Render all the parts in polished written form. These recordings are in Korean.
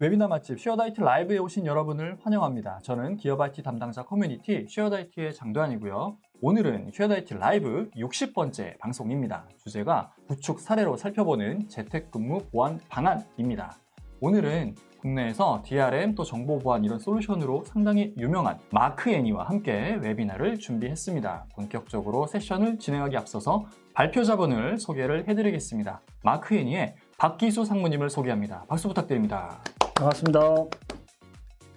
웨비나 맛집 쉐어다이트 라이브에 오신 여러분을 환영합니다. 저는 기업 IT 담당자 커뮤니티 쉐어다이트의 장도환이고요. 오늘은 쉐어다이트 라이브 60번째 방송입니다. 주제가 구축 사례로 살펴보는 재택근무 보안 방안입니다. 오늘은 국내에서 DRM 또 정보 보안 이런 솔루션으로 상당히 유명한 마크 애니와 함께 웨비나를 준비했습니다. 본격적으로 세션을 진행하기 앞서서 발표자분을 소개를 해드리겠습니다. 마크 애니의 박기수 상무님을 소개합니다. 박수 부탁드립니다. 반갑습니다.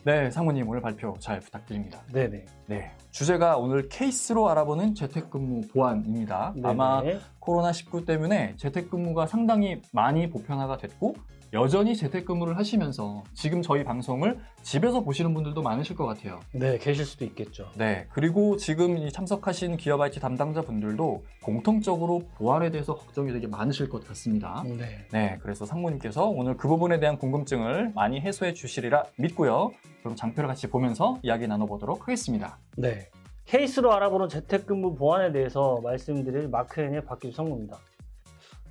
네, 상무님 오늘 발표 잘 부탁드립니다. 네네. 네, 주제가 오늘 케이스로 알아보는 재택근무 보안입니다. 네네. 아마 코로나19 때문에 재택근무가 상당히 많이 보편화가 됐고 여전히 재택근무를 하시면서 지금 저희 방송을 집에서 보시는 분들도 많으실 것 같아요. 네, 계실 수도 있겠죠. 네, 그리고 지금 이 참석하신 기업 IT 담당자분들도 공통적으로 보안에 대해서 걱정이 되게 많으실 것 같습니다. 네. 네, 그래서 상무님께서 오늘 그 부분에 대한 궁금증을 많이 해소해 주시리라 믿고요. 그럼 장표를 같이 보면서 이야기 나눠보도록 하겠습니다. 네. 케이스로 알아보는 재택근무 보안에 대해서 말씀드릴 마크앤의 박기수 상무입니다.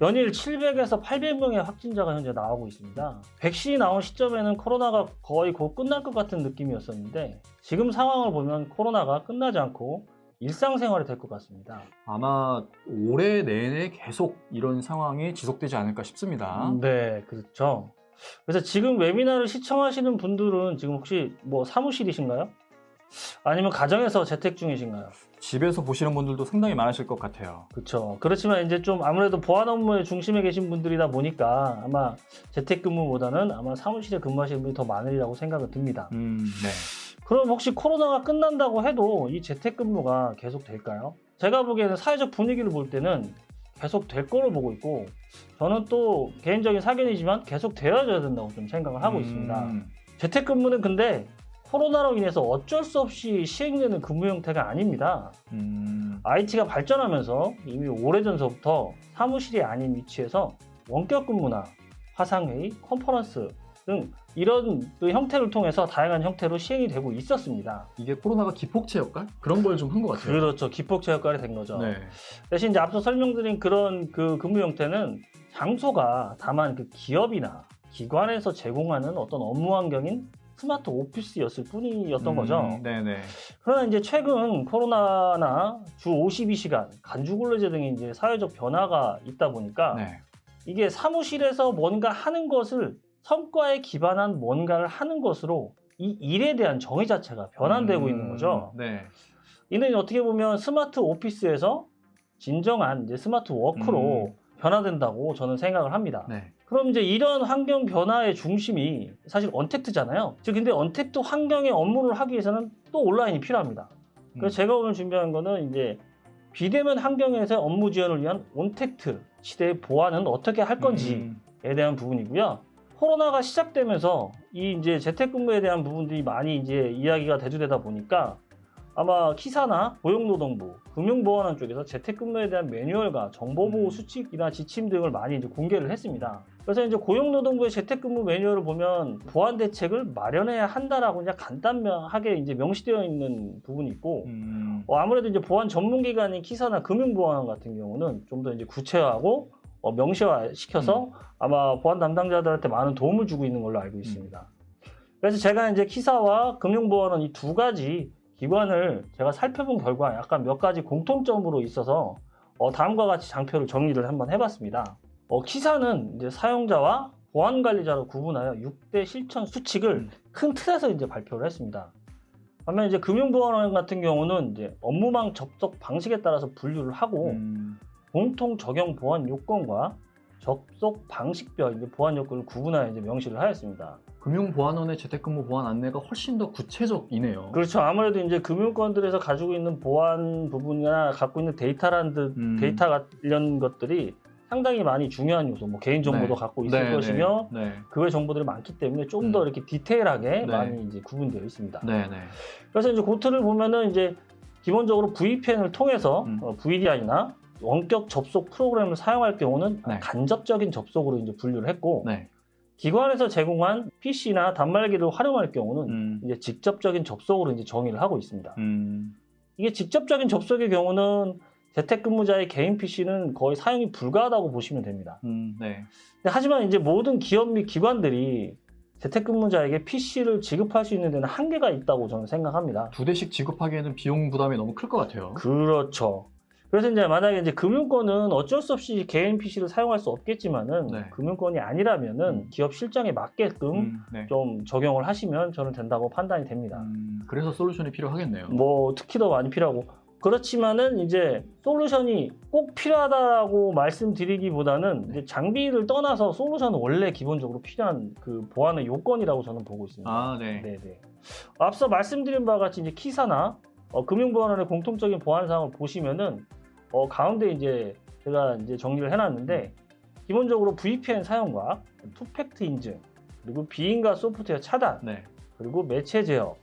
연일 700에서 800명의 확진자가 현재 나오고 있습니다. 백신이 나온 시점에는 코로나가 거의 곧 끝날 것 같은 느낌이었었는데 지금 상황을 보면 코로나가 끝나지 않고 일상생활이 될 것 같습니다. 아마 올해 내내 계속 이런 상황이 지속되지 않을까 싶습니다. 네, 그렇죠. 그래서 지금 웨비나를 시청하시는 분들은 지금 혹시 뭐 사무실이신가요? 아니면 가정에서 재택 중이신가요? 집에서 보시는 분들도 상당히 많으실 것 같아요. 그렇죠. 그렇지만 이제 좀 아무래도 보안 업무의 중심에 계신 분들이다 보니까 아마 재택근무보다는 아마 사무실에 근무하시는 분이 더 많으리라고 생각은 듭니다. 네. 그럼 혹시 코로나가 끝난다고 해도 이 재택근무가 계속 될까요? 제가 보기에는 사회적 분위기를 볼 때는 계속 될 거로 보고 있고 저는 또 개인적인 사견이지만 계속 되어져야 된다고 좀 생각을 하고 있습니다. 재택근무는 근데 코로나로 인해서 어쩔 수 없이 시행되는 근무 형태가 아닙니다. IT가 발전하면서 이미 오래전서부터 사무실이 아닌 위치에서 원격 근무나 화상회의, 컨퍼런스 등 이런 그 형태를 통해서 다양한 형태로 시행이 되고 있었습니다. 이게 코로나가 기폭제 역할? 그런 걸 좀 한 것 같아요. 그렇죠. 기폭제 역할이 된 거죠. 네. 대신 이제 앞서 설명드린 그런 그 근무 형태는 장소가 다만 그 기업이나 기관에서 제공하는 어떤 업무 환경인 스마트 오피스였을 뿐이었던 거죠. 네네. 그러나 이제 최근 코로나나 주 52시간, 간주근로제 등의 이제 사회적 변화가 있다 보니까 네. 이게 사무실에서 뭔가 하는 것을 성과에 기반한 뭔가를 하는 것으로 이 일에 대한 정의 자체가 변환되고 있는 거죠. 네. 이는 어떻게 보면 스마트 오피스에서 진정한 이제 스마트 워크로 변화된다고 저는 생각을 합니다. 네. 그럼 이제 이런 환경 변화의 중심이 사실 언택트잖아요. 즉 근데 언택트 환경의 업무를 하기 위해서는 또 온라인이 필요합니다. 그래서 제가 오늘 준비한 거는 이제 비대면 환경에서 업무 지원을 위한 온택트 시대의 보안은 어떻게 할 건지에 대한 부분이고요. 코로나가 시작되면서 이 이제 재택근무에 대한 부분들이 많이 이제 이야기가 대두되다 보니까 아마 키사나 고용노동부, 금융보안원 쪽에서 재택근무에 대한 매뉴얼과 정보보호 수칙이나 지침 등을 많이 이제 공개를 했습니다. 그래서 이제 고용노동부의 재택근무 매뉴얼을 보면 보안 대책을 마련해야 한다라고 그냥 간단하게 이제 명시되어 있는 부분이 있고, 아무래도 이제 보안 전문기관인 키사나 금융보안원 같은 경우는 좀 더 이제 구체화하고 명시화시켜서 아마 보안 담당자들한테 많은 도움을 주고 있는 걸로 알고 있습니다. 그래서 제가 이제 키사와 금융보안원 이 두 가지 기관을 제가 살펴본 결과 약간 몇 가지 공통점으로 있어서 다음과 같이 장표를 정리를 한번 해봤습니다. 키사는 이제 사용자와 보안관리자로 구분하여 6대 실천 수칙을 큰 틀에서 이제 발표를 했습니다. 반면 이제 금융보안원 같은 경우는 이제 업무망 접속 방식에 따라서 분류를 하고 공통 적용 보안 요건과 접속 방식별 이제 보안 요건을 구분하여 이제 명시를 하였습니다. 금융보안원의 재택근무 보안 안내가 훨씬 더 구체적이네요. 그렇죠. 아무래도 이제 금융권들에서 가지고 있는 보안 부분이나 갖고 있는 데이터라는 데이터 관련 것들이 상당히 많이 중요한 요소, 뭐 개인정보도 갖고 있을 것이며 그 외 정보들이 많기 때문에 좀 더 이렇게 디테일하게 많이 이제 구분되어 있습니다. 그래서 이제 고트를 보면은 이제 기본적으로 VPN을 통해서 VDI나 원격 접속 프로그램을 사용할 경우는 간접적인 접속으로 이제 분류를 했고, 기관에서 제공한 PC나 단말기를 활용할 경우는 이제 직접적인 접속으로 이제 정의를 하고 있습니다. 이게 직접적인 접속의 경우는 재택근무자의 개인 PC는 거의 사용이 불가하다고 보시면 됩니다. 하지만 이제 모든 기업 및 기관들이 재택근무자에게 PC를 지급할 수 있는 데는 한계가 있다고 저는 생각합니다. 2대씩 지급하기에는 비용 부담이 너무 클 것 같아요. 그렇죠. 그래서 이제 만약에 이제 금융권은 어쩔 수 없이 개인 PC를 사용할 수 없겠지만은 네. 금융권이 아니라면은 기업 실정에 맞게끔 네. 좀 적용을 하시면 저는 된다고 판단이 됩니다. 그래서 솔루션이 필요하겠네요. 뭐 특히 더 많이 필요하고 그렇지만은 이제 솔루션이 꼭 필요하다고 말씀드리기보다는 이제 장비를 떠나서 솔루션은 원래 기본적으로 필요한 그 보안의 요건이라고 저는 보고 있습니다. 아, 네. 네네. 앞서 말씀드린 바와 같이 이제 키사나 금융보안원의 공통적인 보안 사항을 보시면은 가운데 이제 제가 이제 정리를 해놨는데 기본적으로 VPN 사용과 투팩트 인증 그리고 비인가 소프트웨어 차단 네. 그리고 매체 제어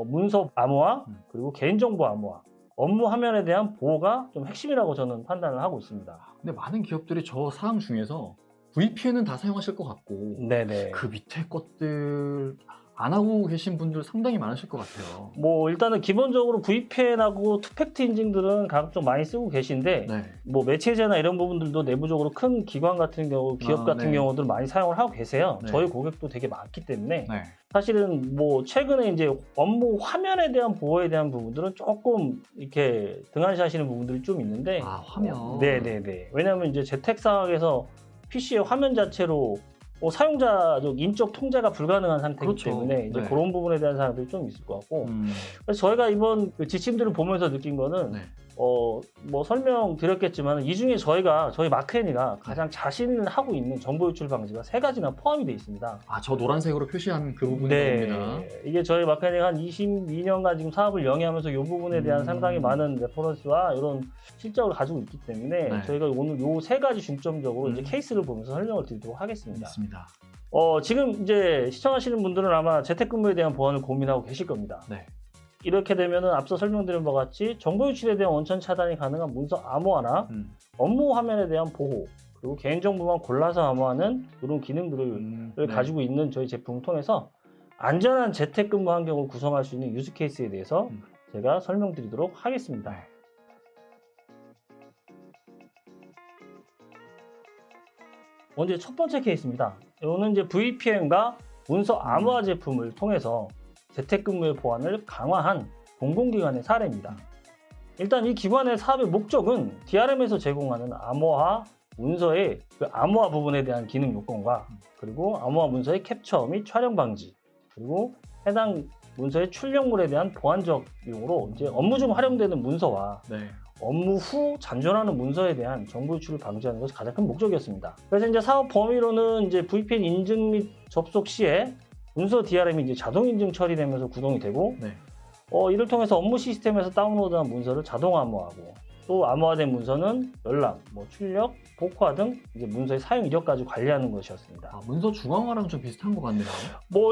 문서 암호화 그리고 개인정보 암호화 업무 화면에 대한 보호가 좀 핵심이라고 저는 판단을 하고 있습니다. 근데 많은 기업들이 저 사항 중에서 VPN은 다 사용하실 것 같고 네네. 그 밑에 것들 안 하고 계신 분들 상당히 많으실 것 같아요. 뭐 일단은 기본적으로 VPN하고 투팩트 인증들은 각각 좀 많이 쓰고 계신데 네. 뭐 매체제나 이런 부분들도 내부적으로 큰 기관 같은 경우 기업 같은 네. 경우들 많이 사용을 하고 계세요. 네. 저희 고객도 되게 많기 때문에 네. 사실은 뭐 최근에 이제 업무 화면에 대한 보호에 대한 부분들은 조금 이렇게 등한시하시는 부분들이 좀 있는데 화면. 네네네. 왜냐하면 이제 재택 상황에서 PC의 화면 자체로 사용자적 인적 통제가 불가능한 상태이기 그렇죠. 때문에 이제 네. 그런 부분에 대한 사항들이 좀 있을 것 같고 그래서 저희가 이번 그 지침들을 보면서 느낀 거는 네. 뭐 설명드렸겠지만 이 중에 저희 마크애니가 가장 자신하고 있는 정보 유출 방지가 3가지나 포함이 되어 있습니다. 저 노란색으로 표시한 그 부분입니다. 이게 저희 마크애니가 한 22년간 지금 사업을 영위하면서 이 부분에 대한 상당히 많은 레퍼런스와 이런 실적을 가지고 있기 때문에 네. 저희가 오늘 이 3가지 중점적으로 이제 케이스를 보면서 설명을 드리도록 하겠습니다. 있습니다. 지금 이제 시청하시는 분들은 아마 재택근무에 대한 보안을 고민하고 계실 겁니다. 네. 이렇게 되면은 앞서 설명드린 바와 같이 정보 유출에 대한 원천 차단이 가능한 문서 암호화나 업무 화면에 대한 보호 그리고 개인정보만 골라서 암호화하는 이런 기능들을 네. 가지고 있는 저희 제품을 통해서 안전한 재택근무 환경을 구성할 수 있는 유즈 케이스에 대해서 제가 설명드리도록 하겠습니다. 먼저 첫 번째 케이스입니다. 이거는 이제 VPN과 문서 암호화 제품을 통해서 재택근무의 보안을 강화한 공공기관의 사례입니다. 일단 이 기관의 사업의 목적은 DRM에서 제공하는 암호화 문서의 그 암호화 부분에 대한 기능 요건과 그리고 암호화 문서의 캡처 및 촬영 방지 그리고 해당 문서의 출력물에 대한 보안적 이용으로 이제 업무 중 활용되는 문서와 네. 업무 후 잔존하는 문서에 대한 정보 유출을 방지하는 것이 가장 큰 목적이었습니다. 그래서 이제 사업 범위로는 이제 VPN 인증 및 접속 시에 문서 DRM이 이제 자동 인증 처리되면서 구동이 되고, 네. 이를 통해서 업무 시스템에서 다운로드한 문서를 자동 암호화하고, 또 암호화된 문서는 연락, 출력, 복화 등 이제 문서의 사용 이력까지 관리하는 것이었습니다. 문서 중앙화랑 좀 비슷한 것 같네요.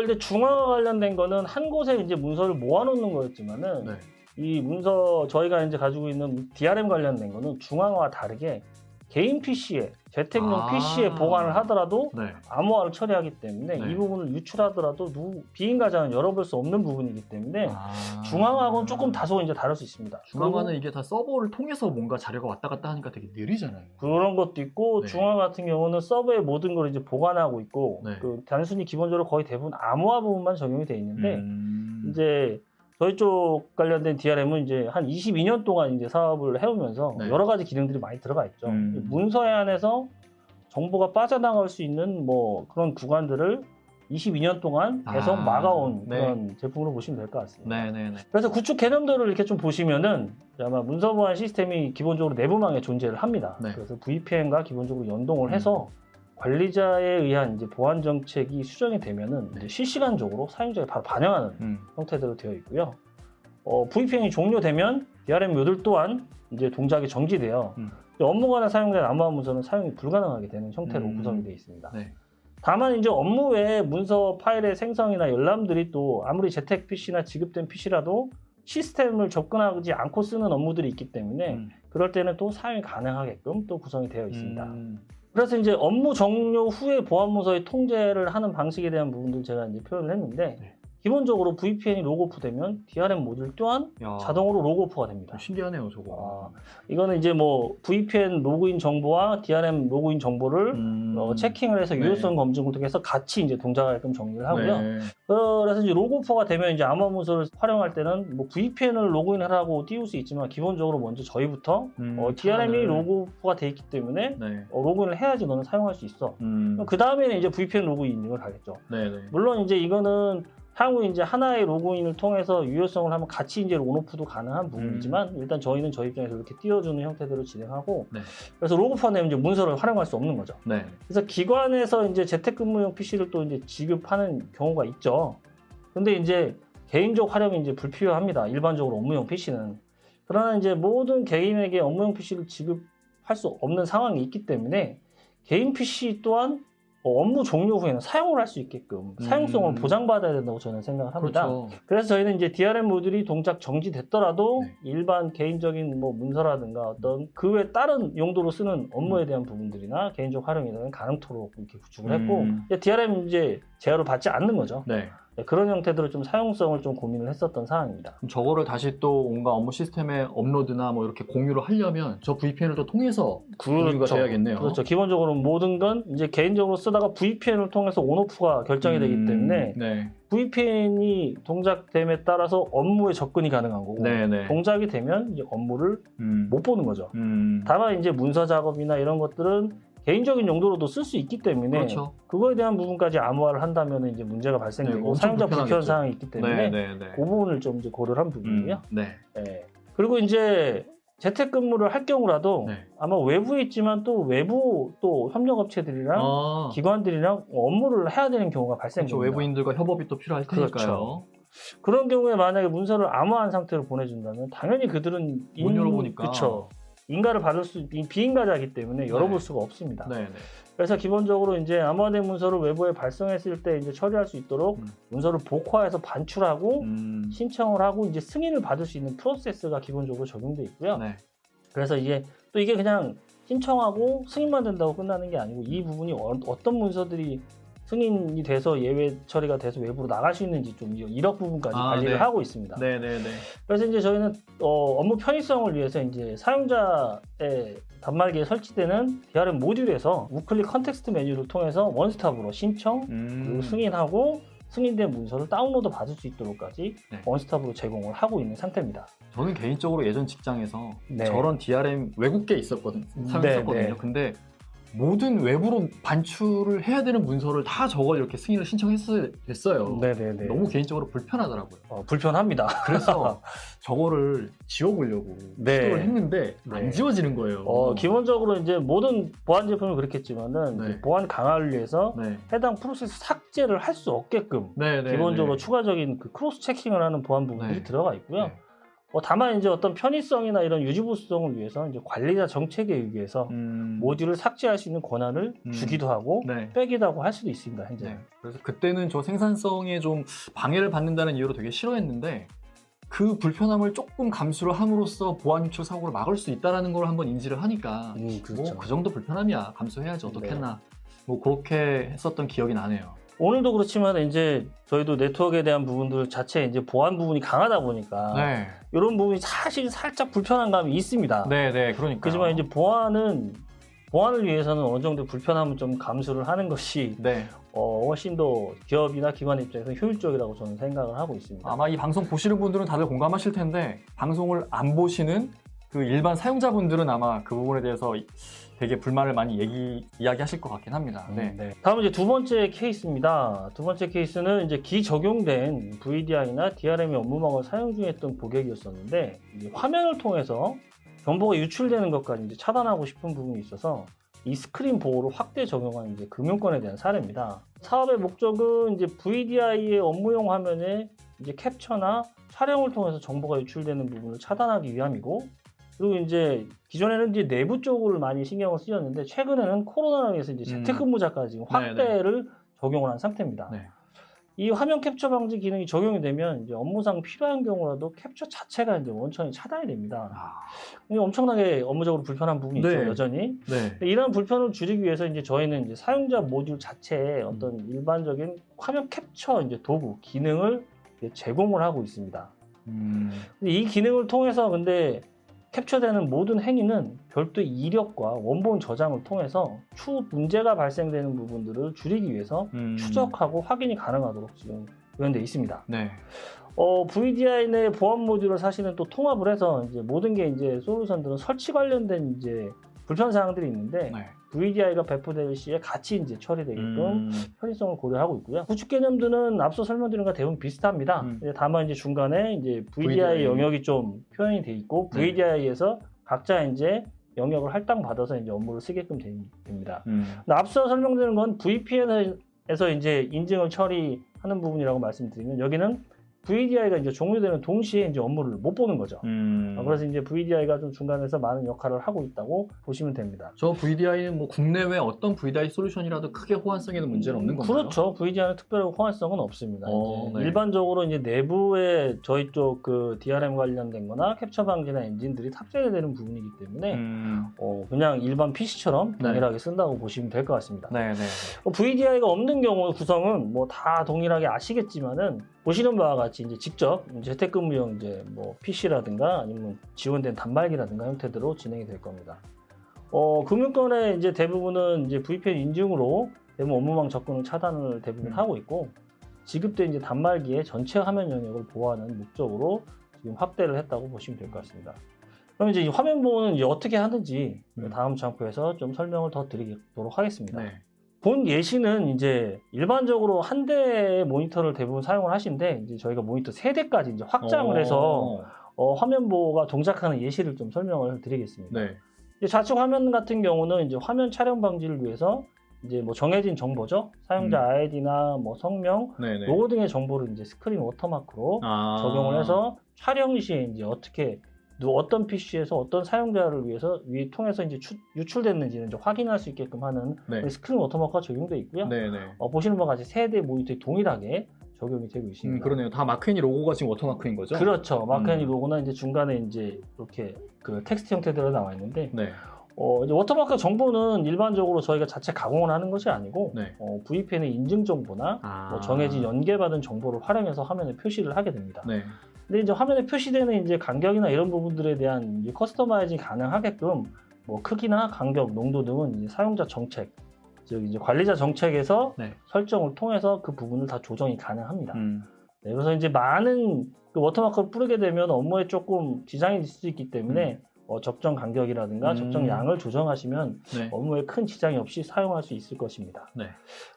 이제 중앙화 관련된 거는 한 곳에 이제 문서를 모아놓는 거였지만은, 네. 이 문서 저희가 이제 가지고 있는 DRM 관련된 거는 중앙화와 다르게 개인 PC에 재택용 PC에 보관을 하더라도 네. 암호화를 처리하기 때문에 네. 이 부분을 유출하더라도 비인 가장은 열어볼 수 없는 부분이기 때문에 중앙화하고는 조금 다소 이제 다를 수 있습니다. 중앙화는 이게 다 서버를 통해서 뭔가 자료가 왔다 갔다 하니까 되게 느리잖아요. 그런 것도 있고 네. 중앙화 같은 경우는 서버에 모든 걸 이제 보관하고 있고 네. 단순히 기본적으로 거의 대부분 암호화 부분만 적용이 돼 있는데 이제 저희 쪽 관련된 DRM은 이제 한 22년 동안 이제 사업을 해오면서 네. 여러 가지 기능들이 많이 들어가 있죠. 문서에 한해서 정보가 빠져나갈 수 있는 그런 구간들을 22년 동안 계속 막아온 네. 그런 제품으로 보시면 될 것 같습니다. 네네네. 그래서 구축 개념들을 이렇게 좀 보시면은 아마 문서 보안 시스템이 기본적으로 내부망에 존재를 합니다. 네. 그래서 VPN과 기본적으로 연동을 해서 관리자에 의한 이제 보안 정책이 수정이 되면은 이제 실시간적으로 사용자에 바로 반영하는 형태대로 되어 있고요. VPN이 종료되면 DRM 모듈 또한 이제 동작이 정지되어 업무관에 사용된 암호화 문서는 사용이 불가능하게 되는 형태로 구성이 되어 있습니다. 네. 다만 이제 업무 외에 문서 파일의 생성이나 열람들이 또 아무리 재택 PC나 지급된 PC라도 시스템을 접근하지 않고 쓰는 업무들이 있기 때문에 그럴 때는 또 사용이 가능하게끔 또 구성이 되어 있습니다. 그래서 이제 업무 종료 후에 보안 문서의 통제를 하는 방식에 대한 부분들 제가 이제 표현을 했는데 기본적으로 VPN이 로그오프되면 DRM 모듈 또한 야, 자동으로 로그오프가 됩니다. 신기하네요, 저거. 이거는 이제 뭐 VPN 로그인 정보와 DRM 로그인 정보를 체킹을 해서 네. 유효성 검증을 통해서 같이 이제 동작하게끔 정리를 하고요. 네. 그래서 이제 로그오프가 되면 이제 암호화 문서를 활용할 때는 뭐 VPN을 로그인하라고 띄울 수 있지만 기본적으로 먼저 저희부터 DRM이 로그오프가 돼 있기 때문에 네. 로그인을 해야지 너는 사용할 수 있어. 그 다음에는 이제 VPN 로그인 인증을 가겠죠. 네네. 물론 이제 이거는 향후 이제 하나의 로그인을 통해서 유효성을 하면 같이 이제 온오프도 가능한 부분이지만 일단 저희는 저희 입장에서 이렇게 띄워주는 형태대로 진행하고 네. 그래서 로그오프가 되면 이제 문서를 활용할 수 없는 거죠. 네. 그래서 기관에서 이제 재택근무용 PC를 또 이제 지급하는 경우가 있죠. 근데 이제 개인적 활용이 이제 불필요합니다. 일반적으로 업무용 PC는. 그러나 이제 모든 개인에게 업무용 PC를 지급할 수 없는 상황이 있기 때문에 개인 PC 또한 업무 종료 후에는 사용을 할 수 있게끔 사용성을 보장받아야 된다고 저는 생각을 합니다. 그렇죠. 그래서 저희는 이제 DRM 모듈이 동작 정지됐더라도 네. 일반 개인적인 뭐 문서라든가 어떤 그 외 다른 용도로 쓰는 업무에 대한 부분들이나 개인적 활용에 대한 가능토록 이렇게 구축을 했고 이제 DRM 이제 제어를 받지 않는 거죠. 네. 네, 그런 형태들로 좀 사용성을 좀 고민을 했었던 사항입니다. 그럼 저거를 다시 또 뭔가 업무 시스템에 업로드나 뭐 이렇게 공유를 하려면 저 VPN을 또 통해서 공유가 돼야겠네요. 그렇죠. 기본적으로 모든 건 이제 개인적으로 쓰다가 VPN을 통해서 온오프가 결정이 되기 때문에 네. VPN이 동작됨에 따라서 업무에 접근이 가능한 거고 네네. 동작이 되면 이제 업무를 못 보는 거죠. 다만 이제 문서 작업이나 이런 것들은 개인적인 용도로도 쓸 수 있기 때문에 그렇죠. 그거에 대한 부분까지 암호화를 한다면 이제 문제가 발생되고 네, 사용자 불편하겠죠. 불편 사항이 있기 때문에 네. 그 부분을 좀 이제 고려를 한 부분이고요. 네. 네. 그리고 이제 재택근무를 할 경우라도 네. 아마 외부에 있지만 또 외부 또 협력업체들이랑 기관들이랑 업무를 해야 되는 경우가 발생됩니다. 그렇죠. 외부인들과 협업이 또 필요할 테니까요. 그렇죠. 그런 경우에 만약에 문서를 암호화한 상태로 보내준다면 당연히 그들은 못 열어보니까. 그렇죠. 인가를 받을 수 비인가자이기 때문에 열어볼 수가 없습니다. 네. 그래서 기본적으로 이제 암호화된 문서를 외부에 발송했을 때 이제 처리할 수 있도록 문서를 복화해서 반출하고 신청을 하고 이제 승인을 받을 수 있는 프로세스가 기본적으로 적용돼 있고요. 네. 그래서 이게 또 이게 그냥 신청하고 승인만 된다고 끝나는 게 아니고 이 부분이 어떤 문서들이 승인이 돼서 예외 처리가 돼서 외부로 나갈 수 있는지 좀 이런 부분까지 관리를 네. 하고 있습니다. 네네네. 그래서 이제 저희는 업무 편의성을 위해서 이제 사용자의 단말기에 설치되는 DRM 모듈에서 우클릭 컨텍스트 메뉴를 통해서 원스톱으로 신청 그리고 승인하고 승인된 문서를 다운로드 받을 수 있도록까지 네. 원스톱으로 제공을 하고 있는 상태입니다. 저는 개인적으로 예전 직장에서 네. 저런 DRM 외국계 사용했었거든요. 네. 근데 모든 외부로 반출을 해야 되는 문서를 다 저걸 이렇게 승인을 신청했어요. 네네네. 너무 개인적으로 불편하더라고요. 불편합니다. 그래서 저거를 지워보려고 네. 시도를 했는데 네. 안 지워지는 거예요. 기본적으로 이제 모든 보안 제품이 그렇겠지만은 네. 이제 보안 강화를 위해서 네. 해당 프로세스 삭제를 할 수 없게끔 기본적으로 추가적인 그 크로스 체킹을 하는 보안 부분들이 네. 들어가 있고요. 네. 다만 이제 어떤 편의성이나 이런 유지보수성을 위해서 이제 관리자 정책에 의해서 모듈을 삭제할 수 있는 권한을 주기도 하고 네. 빼기도 하고 할 수도 있습니다. 현재. 네. 그래서 그때는 저 생산성에 좀 방해를 받는다는 이유로 되게 싫어했는데 그 불편함을 조금 감수를 함으로써 보안 유출 사고를 막을 수 있다는 걸 한번 인지를 하니까 그렇죠. 뭐 그 정도 불편함이야 감수해야지 어떻겠나 뭐 그렇게 했었던 기억이 나네요. 오늘도 그렇지만 이제 저희도 네트워크에 대한 부분들 자체 이제 보안 부분이 강하다 보니까 네. 이런 부분이 사실 살짝 불편한 감이 있습니다. 네, 그러니까. 그렇지만 이제 보안을 위해서는 어느 정도 불편함을 좀 감수를 하는 것이 네. 훨씬 더 기업이나 기관 입장에서 효율적이라고 저는 생각을 하고 있습니다. 아마 이 방송 보시는 분들은 다들 공감하실 텐데 방송을 안 보시는 그 일반 사용자분들은 아마 그 부분에 대해서 되게 불만을 많이 이야기하실 것 같긴 합니다. 네. 다음 이제 두 번째 케이스입니다. 두 번째 케이스는 이제 기적용된 VDI나 DRM의 업무망을 사용 중이었던 고객이었었는데 이제 화면을 통해서 정보가 유출되는 것까지 이제 차단하고 싶은 부분이 있어서 이 스크린 보호를 확대 적용한 이제 금융권에 대한 사례입니다. 사업의 목적은 이제 VDI의 업무용 화면에 이제 캡처나 촬영을 통해서 정보가 유출되는 부분을 차단하기 위함이고 그리고 이제 기존에는 이제 내부 쪽을 많이 신경을 쓰였는데 최근에는 코로나로 인해서 이제 재택근무자까지 지금 확대를 적용을 한 상태입니다. 네. 이 화면 캡처 방지 기능이 적용이 되면 이제 업무상 필요한 경우라도 캡처 자체가 이제 원천이 차단이 됩니다. 이게 엄청나게 업무적으로 불편한 부분이 있죠, 여전히. 네. 이런 불편을 줄이기 위해서 이제 저희는 이제 사용자 모듈 자체에 어떤 일반적인 화면 캡처 이제 도구 기능을 제공을 하고 있습니다. 음. 근데 이 기능을 통해서 근데 캡처되는 모든 행위는 별도의 이력과 원본 저장을 통해서 추후 문제가 발생되는 부분들을 줄이기 위해서 추적하고 확인이 가능하도록 지금 구현되어 있습니다. 네. VDI 내 보안 모듈을 사실은 또 통합을 해서 이제 모든 게 이제 솔루션들은 설치 관련된 이제 불편 사항들이 있는데 네. VDI가 배포될 시에 같이 이제 처리되게끔 편의성을 고려하고 있고요. 구축 개념들은 앞서 설명드린 것과 대부분 비슷합니다. 다만 이제 중간에 이제 VDI 영역이 좀 표현이 돼 있고 VDI에서 각자 이제 영역을 할당받아서 이제 업무를 쓰게끔 됩니다. 근데 앞서 설명드린 건 VPN에서 이제 인증을 처리하는 부분이라고 말씀드리면 여기는 VDI가 이제 종료되는 동시에 이제 업무를 못 보는 거죠. 그래서 이제 VDI가 좀 중간에서 많은 역할을 하고 있다고 보시면 됩니다. 저 VDI는 뭐 국내외 어떤 VDI 솔루션이라도 크게 호환성에는 문제는 없는 건가요? 그렇죠. VDI는 특별한 호환성은 없습니다. 네. 일반적으로 이제 내부에 저희 쪽 그 DRM 관련된 거나 캡처 방지나 엔진들이 탑재가 되는 부분이기 때문에 그냥 일반 PC처럼 동일하게 쓴다고 보시면 될 것 같습니다. 네, 네. VDI가 없는 경우 구성은 뭐 다 동일하게 아시겠지만은 보시는 바와 같이 이제 직접 재택근무용 이제 뭐 PC라든가 아니면 지원된 단말기라든가 형태대로 진행이 될 겁니다. 금융권의 이제 대부분은 이제 VPN 인증으로 대부분 업무망 접근을 차단을 대부분 하고 있고 지급된 이제 단말기의 전체 화면 영역을 보호하는 목적으로 지금 확대를 했다고 보시면 될 것 같습니다. 그럼 이제 이 화면 보호는 이제 어떻게 하는지 다음 장표에서 좀 설명을 더 드리도록 하겠습니다. 네. 본 예시는 이제 일반적으로 한 대의 모니터를 대부분 사용을 하시는데 이제 저희가 모니터 3대까지 이제 확장을 해서 화면 보호가 동작하는 예시를 좀 설명을 드리겠습니다. 네. 이제 좌측 화면 같은 경우는 이제 화면 촬영 방지를 위해서 이제 뭐 정해진 정보죠. 사용자 아이디나 뭐 성명, 네네. 로고 등의 정보를 이제 스크린 워터마크로 적용을 해서 촬영 시에 이제 어떤 PC에서 어떤 사용자를 위해서 통해서 이제 유출됐는지는 이제 확인할 수 있게끔 하는 스크린 워터마크가 적용되어 있고요. 보시는 바와 같이 세대 모니터에 동일하게 적용이 되고 있습니다. 그러네요. 다 마크애니 로고가 지금 워터마크인 거죠? 그렇죠. 마크애니 로고나 이제 중간에 이제 이렇게 그 텍스트 형태대로 나와 있는데, 이제 워터마크 정보는 일반적으로 저희가 자체 가공을 하는 것이 아니고, VPN의 인증 정보나 뭐 정해진 연계받은 정보를 활용해서 화면에 표시를 하게 됩니다. 근데 이제 화면에 표시되는 이제 간격이나 이런 부분들에 대한 이제 커스터마이징 가능하게끔 뭐 크기나 간격, 농도 등은 이제 사용자 정책, 즉 이제 관리자 정책에서 설정을 통해서 그 부분을 다 조정이 가능합니다. 그래서 이제 많은 그 워터마크를 뿌리게 되면 업무에 조금 지장이 있을 수 있기 때문에 적정 간격이라든가 적정 양을 조정하시면 업무에 큰 지장이 없이 사용할 수 있을 것입니다.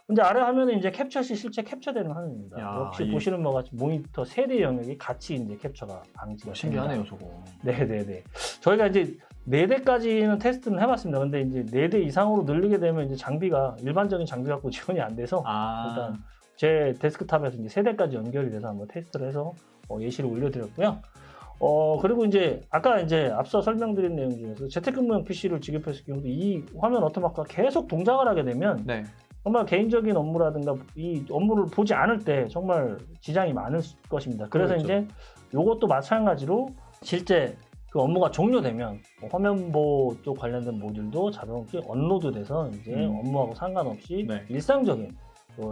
근데 아래 화면은 이제 캡처 시 실제 캡처되는 화면입니다. 역시 보시는 바와 같이 모니터 3대 영역이 같이 이제 캡처가 방지가 신기하네요, 저거. 네네네. 저희가 이제 4대까지는 테스트는 해봤습니다. 근데 이제 4대 이상으로 늘리게 되면 이제 장비가 일반적인 장비 갖고 지원이 안 돼서 일단 제 데스크탑에서 이제 3대까지 연결이 돼서 한번 테스트를 해서 예시를 올려드렸고요. 그리고 이제 아까 이제 앞서 설명드린 내용 중에서 재택근무용 PC를 지급했을 경우도 이 화면 워터마크가 계속 동작을 하게 되면 정말 개인적인 업무라든가 이 업무를 보지 않을 때 정말 지장이 많을 것입니다. 그래서 이제 이것도 마찬가지로 실제 그 업무가 종료되면 화면 보호 쪽 관련된 모듈도 자동으로 업로드돼서 이제 업무하고 상관없이 일상적인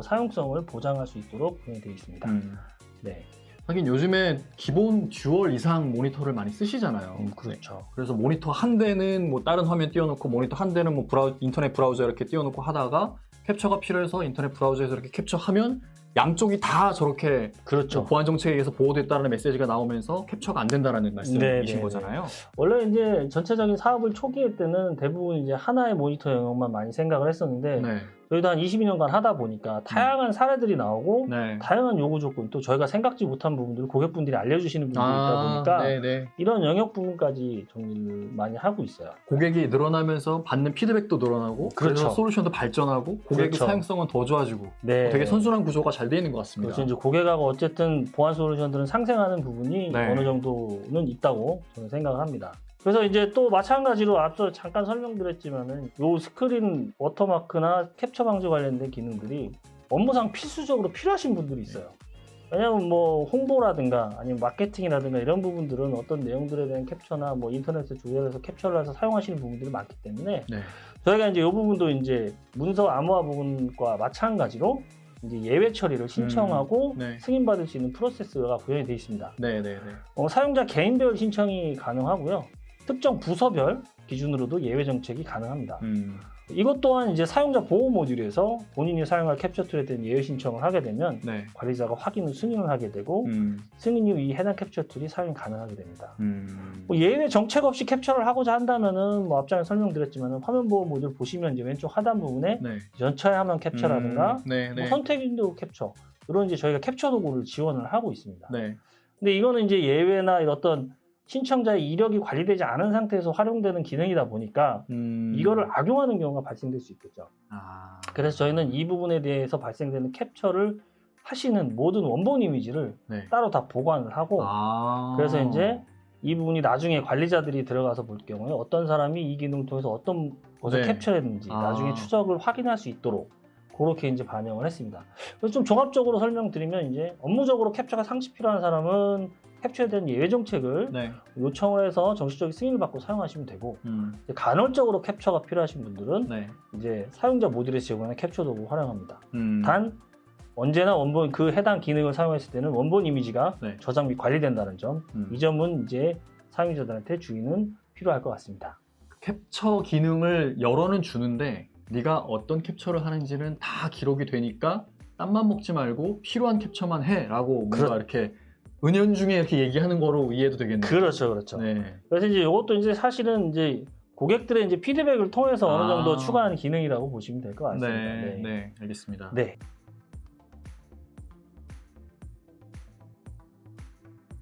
사용성을 보장할 수 있도록 되어 있습니다. 하긴 요즘에 기본 듀얼 이상 모니터를 많이 쓰시잖아요. 그렇죠. 그래서 모니터 한 대는 뭐 다른 화면 띄워놓고 모니터 한 대는 뭐 인터넷 브라우저 이렇게 띄워놓고 하다가 캡처가 필요해서 인터넷 브라우저에서 이렇게 캡처하면 양쪽이 다 저렇게 보안 정책에 의해서 보호됐다는 메시지가 나오면서 캡처가 안 된다는 말씀이신 거잖아요. 원래 이제 전체적인 사업을 초기에 때는 대부분 이제 하나의 모니터 영역만 많이 생각을 했었는데 저희도 한 22년간 하다 보니까 다양한 사례들이 나오고 다양한 요구 조건 또 저희가 생각지 못한 부분들을 고객분들이 알려주시는 부분들이 있다 보니까 이런 영역 부분까지 정리를 많이 하고 있어요. 고객이 늘어나면서 받는 피드백도 늘어나고 그래서 솔루션도 발전하고 고객의 사용성은 더 좋아지고 되게 선순환 구조가 잘 되어 있는 것 같습니다. 그렇죠. 이제 고객하고 어쨌든 보안 솔루션들은 상생하는 부분이 어느 정도는 있다고 저는 생각을 합니다. 그래서 이제 또 마찬가지로 앞서 잠깐 설명드렸지만은 요 스크린 워터마크나 캡처 방지 관련된 기능들이 업무상 필수적으로 필요하신 분들이 있어요. 왜냐면 뭐 홍보라든가 아니면 마케팅이라든가 이런 부분들은 어떤 내용들에 대한 캡처나 뭐 인터넷에 조회해서 캡처를 해서 사용하시는 부분들이 많기 때문에 저희가 이제 이 부분도 이제 문서 암호화 부분과 마찬가지로 이제 예외 처리를 신청하고 네. 승인받을 수 있는 프로세스가 구현이 되어 있습니다. 네네네. 사용자 개인별 신청이 가능하고요. 특정 부서별 기준으로도 예외 정책이 가능합니다. 이것 또한 이제 사용자 보호 모듈에서 본인이 사용할 캡처 툴에 대한 예외 신청을 하게 되면 네. 관리자가 확인 후 승인을 하게 되고 승인 후 이 해당 캡처 툴이 사용이 가능하게 됩니다. 예외 정책 없이 캡처를 하고자 한다면은 앞전에 설명드렸지만 화면 보호 모듈 보시면 이제 왼쪽 하단 부분에 네. 전체 화면 캡처라든가 네. 네. 선택 윈도우 캡처 이런 이제 저희가 캡처 도구를 지원을 하고 있습니다. 네. 근데 이거는 이제 예외나 어떤 신청자의 이력이 관리되지 않은 상태에서 활용되는 기능이다 보니까 이거를 악용하는 경우가 발생될 수 있겠죠. 그래서 저희는 이 부분에 대해서 발생되는 캡처를 하시는 모든 원본 이미지를 네. 따로 다 보관을 하고 그래서 이제 이 부분이 나중에 관리자들이 들어가서 볼 경우에 어떤 사람이 이 기능을 통해서 어떤 것을 네. 캡처했는지 나중에 추적을 확인할 수 있도록 그렇게 이제 반영을 했습니다. 그래서 좀 종합적으로 설명드리면 이제 업무적으로 캡처가 상시 필요한 사람은 캡처에 대한 예외 정책을 네. 요청을 해서 정식적인 승인을 받고 사용하시면 되고 이제 간헐적으로 캡처가 필요하신 분들은 네. 이제 사용자 모듈에서 제공하는 캡처 도구 활용합니다. 단 언제나 원본 그 해당 기능을 사용했을 때는 원본 이미지가 네. 저장 및 관리된다는 점, 이 점은 이제 사용자들한테 주의는 필요할 것 같습니다. 캡처 기능을 열어는 주는데 네가 어떤 캡처를 하는지는 다 기록이 되니까 땀만 먹지 말고 필요한 캡처만 해라고 뭔가 이렇게 은연중에 이렇게 얘기하는 거로 이해도 되겠네요. 그렇죠, 그렇죠. 네. 그래서 이제 이것도 이제 사실은 이제 고객들의 이제 피드백을 통해서 어느 정도 추가하는 기능이라고 보시면 될 것 같습니다. 네, 네, 알겠습니다. 네.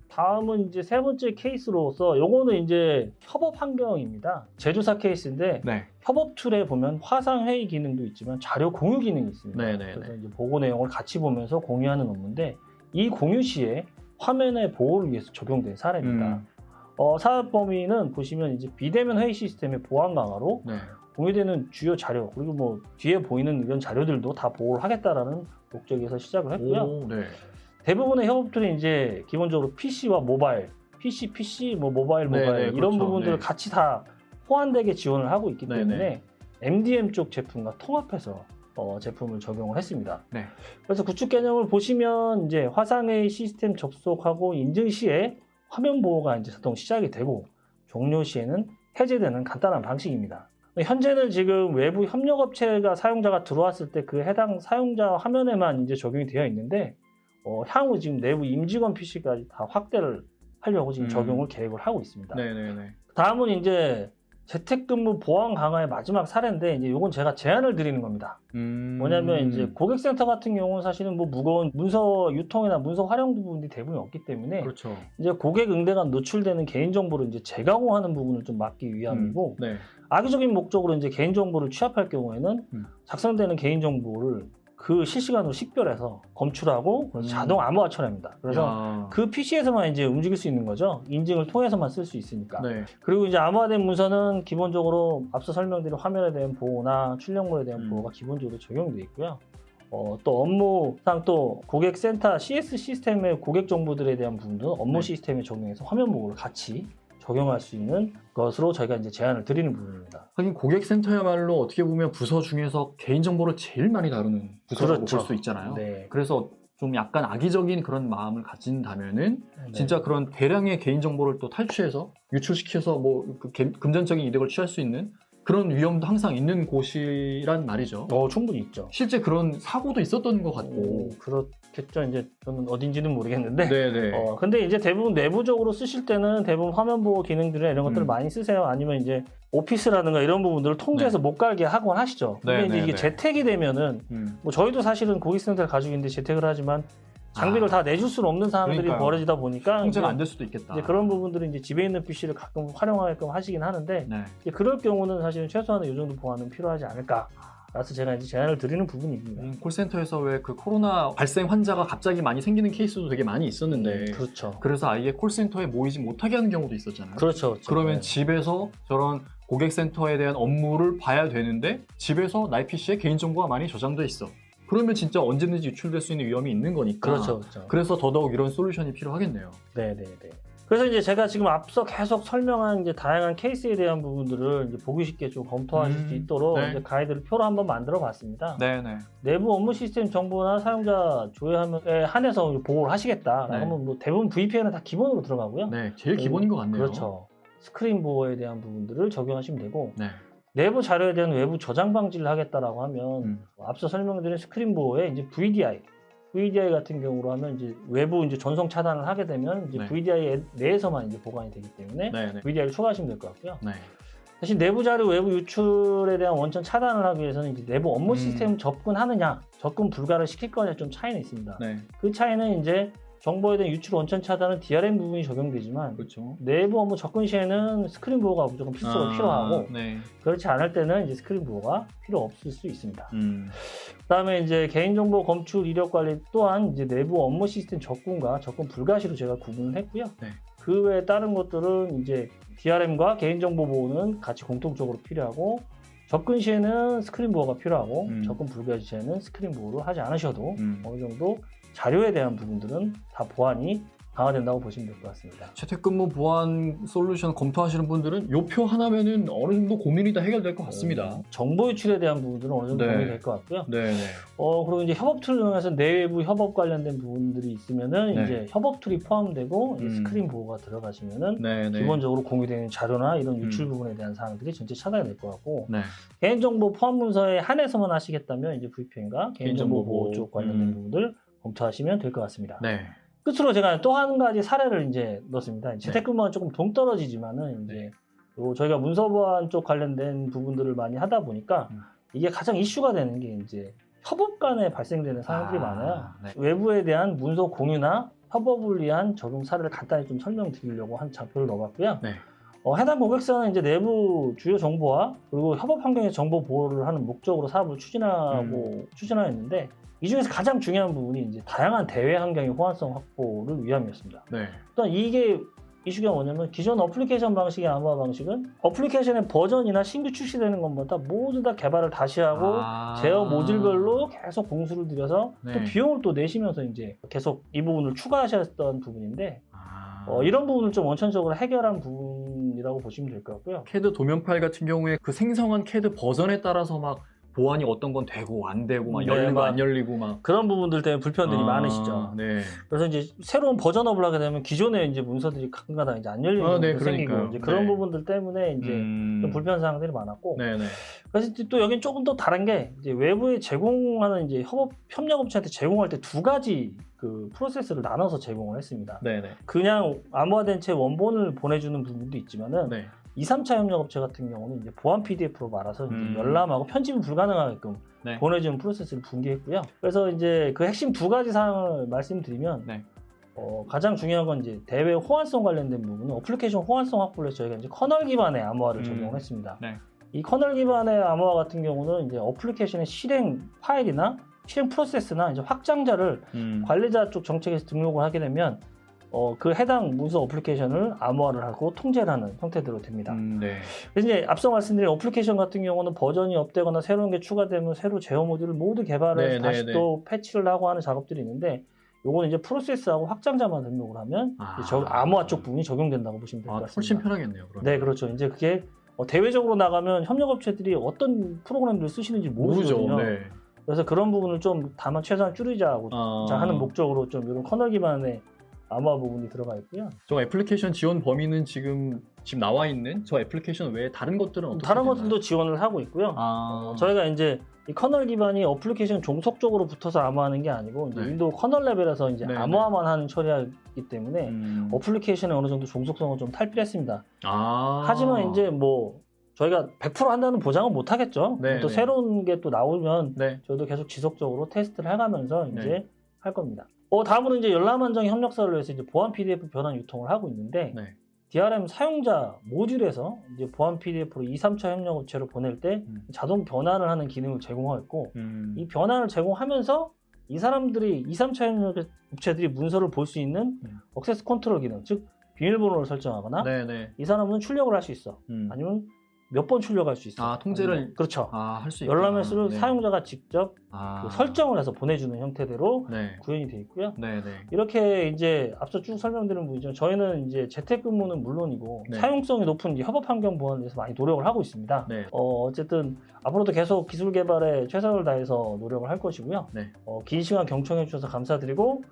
다음은 이제 세 번째 케이스로서 요거는 이제 협업 환경입니다. 제조사 케이스인데 네. 협업 툴에 보면 화상 회의 기능도 있지만 자료 공유 기능이 있습니다. 네, 네, 그래서 네. 이제 보고 내용을 같이 보면서 공유하는 업무인데 이 공유 시에 화면의 보호를 위해서 적용된 사례입니다. 사업 범위는 보시면 이제 비대면 회의 시스템의 보안 강화로 네. 공유되는 주요 자료 그리고 뭐 뒤에 보이는 이런 자료들도 다 보호를 하겠다라는 목적에서 시작을 했고요. 오, 네. 대부분의 협업 툴이 이제 기본적으로 PC와 모바일, PC, 뭐 모바일 네, 네, 이런 그렇죠. 부분들을 네. 같이 다 호환되게 지원을 하고 있기 네, 때문에 네. MDM 쪽 제품과 통합해서 제품을 적용을 했습니다. 네. 그래서 구축 개념을 보시면 이제 화상회의 시스템 접속하고 인증 시에 화면 보호가 이제 자동 시작이 되고 종료 시에는 해제되는 간단한 방식입니다. 현재는 지금 외부 협력업체가 사용자가 들어왔을 때 그 해당 사용자 화면에만 이제 적용이 되어 있는데 향후 지금 내부 임직원 PC까지 다 확대를 하려고 지금 적용을 계획을 하고 있습니다. 네네네. 다음은 이제 재택근무 보안 강화의 마지막 사례인데 이제 이건 제가 제안을 드리는 겁니다. 뭐냐면 이제 고객센터 같은 경우는 사실은 뭐 무거운 문서 유통이나 문서 활용 부분이 대부분 없기 때문에 그렇죠. 이제 고객 응대가 노출되는 개인정보를 이제 재강화하는 부분을 좀 막기 위함이고 네. 악의적인 목적으로 이제 개인정보를 취합할 경우에는 작성되는 개인정보를 그 실시간으로 식별해서 검출하고 자동 암호화 처리합니다. 그래서 그 PC에서만 이제 움직일 수 있는 거죠. 인증을 통해서만 쓸 수 있으니까. 네. 그리고 이제 암호화된 문서는 기본적으로 앞서 설명드린 화면에 대한 보호나 출력물에 대한 보호가 기본적으로 적용되어 있고요. 또 업무상 또 고객센터 CS 시스템의 고객 정보들에 대한 부분도 업무 네. 시스템에 적용해서 화면 보호를 같이 적용할 수 있는 것으로 저희가 이제 제안을 드리는 부분입니다. 하긴 고객센터야말로 어떻게 보면 부서 중에서 개인정보를 제일 많이 다루는 부서라고 그렇죠. 볼 수 있잖아요. 네. 그래서 좀 약간 악의적인 그런 마음을 가진다면은 네. 진짜 그런 대량의 개인정보를 또 탈취해서 유출시켜서 뭐 그 금전적인 이득을 취할 수 있는 그런 위험도 항상 있는 곳이란 말이죠. 충분히 있죠. 실제 그런 사고도 있었던 것 같고. 그렇겠죠. 이제 저는 어딘지는 모르겠는데. 네네. 근데 이제 대부분 내부적으로 쓰실 때는 대부분 화면 보호 기능들이나 이런 것들을 많이 쓰세요. 아니면 이제 오피스라든가 이런 부분들을 통제해서 못 갈게 하곤 하시죠. 근데 이제 이게 재택이 되면은 뭐 저희도 사실은 고객센터를 가지고 있는데 재택을 하지만 장비를 다 내줄 수는 없는 상황들이 그러니까요. 벌어지다 보니까 통제가 안 될 수도 있겠다. 이제 그런 부분들은 이제 집에 있는 PC를 가끔 활용하게끔 하시긴 하는데 네. 이제 그럴 경우는 사실은 최소한의 이 정도 보안은 필요하지 않을까. 그래서 제가 이제 제안을 드리는 부분입니다. 콜센터에서 왜 그 코로나 발생 환자가 갑자기 많이 생기는 케이스도 되게 많이 있었는데 그렇죠. 그래서 아예 콜센터에 모이지 못하게 하는 경우도 있었잖아요. 그렇죠. 그러면 네. 집에서 저런 고객센터에 대한 업무를 봐야 되는데 집에서 나의 PC에 개인정보가 많이 저장돼 있어. 그러면 진짜 언제든지 유출될 수 있는 위험이 있는 거니까. 그렇죠. 그래서 더더욱 이런 솔루션이 필요하겠네요. 네네네. 그래서 이제 제가 지금 앞서 계속 설명한 이제 다양한 케이스에 대한 부분들을 이제 보기 쉽게 좀 검토하실 수 있도록 네. 이제 가이드를 표로 한번 만들어 봤습니다. 네네. 내부 업무 시스템 정보나 사용자 조회에 한해서 보호를 하시겠다. 네. 그러면 뭐 대부분 VPN은 다 기본으로 들어가고요. 네, 제일 기본인 것 같네요. 그렇죠. 스크린 보호에 대한 부분들을 적용하시면 되고 네. 내부 자료에 대한 외부 저장 방지를 하겠다라고 하면 앞서 설명드린 스크린 보호에 이제 VDI 같은 경우로 하면 이제 외부 이제 전송 차단을 하게 되면 이제 네. VDI 내에서만 이제 보관이 되기 때문에 네네. VDI를 추가하시면 될 것 같고요. 네. 대신 내부 자료 외부 유출에 대한 원천 차단을 하기 위해서는 이제 내부 업무 시스템 접근하느냐, 접근 불가를 시킬 거냐 좀 차이는 있습니다. 네. 그 차이는 이제 정보에 대한 유출 원천 차단은 DRM 부분이 적용되지만 그렇죠. 내부 업무 접근 시에는 스크린 보호가 무조건 필수로 필요하고 네. 그렇지 않을 때는 이제 스크린 보호가 필요 없을 수 있습니다. 음. 그다음에 이제 개인정보 검출 이력 관리 또한 이제 내부 업무 시스템 접근과 접근 불가시로 제가 구분을 했고요. 네. 그 외에 다른 것들은 이제 DRM과 개인정보 보호는 같이 공통적으로 필요하고 접근 시에는 스크린 보호가 필요하고 접근 불가 시에는 스크린 보호를 하지 않으셔도 어느 정도 자료에 대한 부분들은 다 보안이 강화된다고 보시면 될 것 같습니다. 재택근무 보안 솔루션 검토하시는 분들은 요 표 하나면은 어느 정도 고민이 다 해결될 것 같습니다. 정보 유출에 대한 부분들은 어느 정도 네. 도움이 될 것 같고요. 네네. 그리고 이제 협업 툴을 이용해서 내외부 협업 관련된 부분들이 있으면은 네. 이제 협업 툴이 포함되고 이제 스크린 보호가 들어가시면은 네네. 기본적으로 공유되는 자료나 이런 유출 부분에 대한 사항들이 전체 차단이 될 것 같고 네. 개인정보 포함 문서에 한해서만 하시겠다면 이제 VPN과 개인정보 보호 쪽 관련된 부분들 검토하시면 될 것 같습니다. 네. 끝으로 제가 또 한 가지 사례를 이제 넣었습니다. 재택근무는 조금 동떨어지지만은 이제 저희가 문서 보안 쪽 관련된 부분들을 많이 하다 보니까 이게 가장 이슈가 되는 게 이제 협업 간에 발생되는 상황들이 많아요. 네. 외부에 대한 문서 공유나 협업을 위한 적용 사례를 간단히 좀 설명드리려고 한 자표를 넣어봤고요. 네. 해당 고객사는 이제 내부 주요 정보와 그리고 협업 환경의 정보 보호를 하는 목적으로 사업을 추진하였는데 이 중에서 가장 중요한 부분이 이제 다양한 대외 환경의 호환성 확보를 위함이었습니다. 네. 또한 이게 이슈가 뭐냐면 기존 어플리케이션 방식의 암호화 방식은 어플리케이션의 버전이나 신규 출시되는 것마다 모두 다 개발을 다시 하고 제어 모듈별로 계속 공수를 들여서 또 비용을 또 내시면서 이제 계속 이 부분을 추가하셨던 부분인데 이런 부분을 좀 원천적으로 해결한 부분이라고 보시면 될 것 같고요. CAD 도면 파일 같은 경우에 그 생성한 CAD 버전에 따라서 막 보안이 어떤 건 되고 안 되고 막 열리고 막 안 열리고 막 그런 부분들 때문에 불편들이 많으시죠. 네. 그래서 이제 새로운 버전업을 하게 되면 기존의 이제 문서들이 가끔가다 이제 안 열리는 경우도 생기고 이제 그런 부분들 때문에 이제 좀 불편 사항들이 많았고. 네네. 그래서 또 여긴 조금 더 다른 게 이제 외부에 제공하는 이제 협력업체한테 제공할 때 두 가지 그 프로세스를 나눠서 제공을 했습니다. 네네. 그냥 암호화된 채 원본을 보내주는 부분도 있지만은. 네. 2, 3차 협력업체 같은 경우는 이제 보안 PDF로 말아서 이제 열람하고 편집은 불가능하게끔 보내주는 프로세스를 분기했고요. 그래서 이제 그 핵심 두 가지 사항을 말씀드리면 가장 중요한 건 이제 대외 호환성 관련된 부분은 어플리케이션 호환성 확보를 해서 저희가 이제 커널 기반의 암호화를 적용을 했습니다. 이 커널 기반의 암호화 같은 경우는 이제 어플리케이션의 실행 파일이나 실행 프로세스나 이제 확장자를 관리자 쪽 정책에서 등록을 하게 되면 그 해당 문서 어플리케이션을 암호화를 하고 통제를 하는 형태대로 됩니다. 네. 그래서 이제 앞서 말씀드린 어플리케이션 같은 경우는 버전이 업되거나 새로운 게 추가되면 새로 제어 모듈을 모두 개발해서 다시 또 패치를 하고 하는 작업들이 있는데 요거는 이제 프로세스하고 확장자만 등록을 하면 암호화 쪽 부분이 적용된다고 보시면 될 것 같습니다. 훨씬 편하겠네요. 그러면. 네, 그렇죠. 이제 그게 대외적으로 나가면 협력업체들이 어떤 프로그램들을 쓰시는지 모르거든요. 네. 그래서 그런 부분을 좀 다만 최소한 줄이자고 하는 목적으로 좀 이런 커널 기반의 암호화 부분이 들어가 있고요. 저 애플리케이션 지원 범위는 지금 나와 있는 저 애플리케이션 외에 다른 것들은 어떻게 다른 되나요? 것들도 지원을 하고 있고요. 저희가 이제 이 커널 기반이 어플리케이션 종속적으로 붙어서 암호화하는 게 아니고 이제 윈도우 커널 레벨에서 이제 암호화만 하는 처리하기 때문에 어플리케이션의 어느 정도 종속성을 좀 탈피했습니다. 하지만 이제 뭐 저희가 100% 한다는 보장은 못 하겠죠. 또 새로운 게 또 나오면 저희도 계속 지속적으로 테스트를 해가면서 이제 할 겁니다. 다음으로 이제 열람안정 협력사를 위해서 이제 보안 PDF 변환 유통을 하고 있는데 DRM 사용자 모듈에서 이제 보안 PDF로 2, 3차 협력업체로 보낼 때 자동 변환을 하는 기능을 제공하고 이 변환을 제공하면서 이 사람들이 2, 3차 협력업체들이 문서를 볼 수 있는 액세스 컨트롤 기능, 즉 비밀번호를 설정하거나 이 사람은 출력을 할 수 있어. 아니면 몇 번 출력할 수 있어요. 아, 통제를 그렇죠. 할 수 있구나. 열람횟수를 네. 사용자가 직접 그 설정을 해서 보내주는 형태대로 네. 구현이 되어 있고요. 네, 네. 이렇게 이제 앞서 쭉 설명드린 부분이죠. 저희는 이제 재택근무는 물론이고 네. 사용성이 높은 협업 환경 보완을 위해서 많이 노력을 하고 있습니다. 네. 어쨌든 앞으로도 계속 기술 개발에 최선을 다해서 노력을 할 것이고요. 네. 긴 시간 경청해 주셔서 감사드리고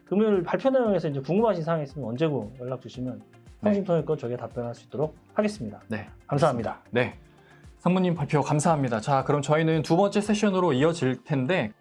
금요일 발표 내용에서 이제 궁금하신 사항이 있으면 언제고 연락 주시면 성심통일껏 저희가 답변할 수 있도록 하겠습니다. 네. 감사합니다. 네. 상무님 발표 감사합니다. 자, 그럼 저희는 두 번째 세션으로 이어질 텐데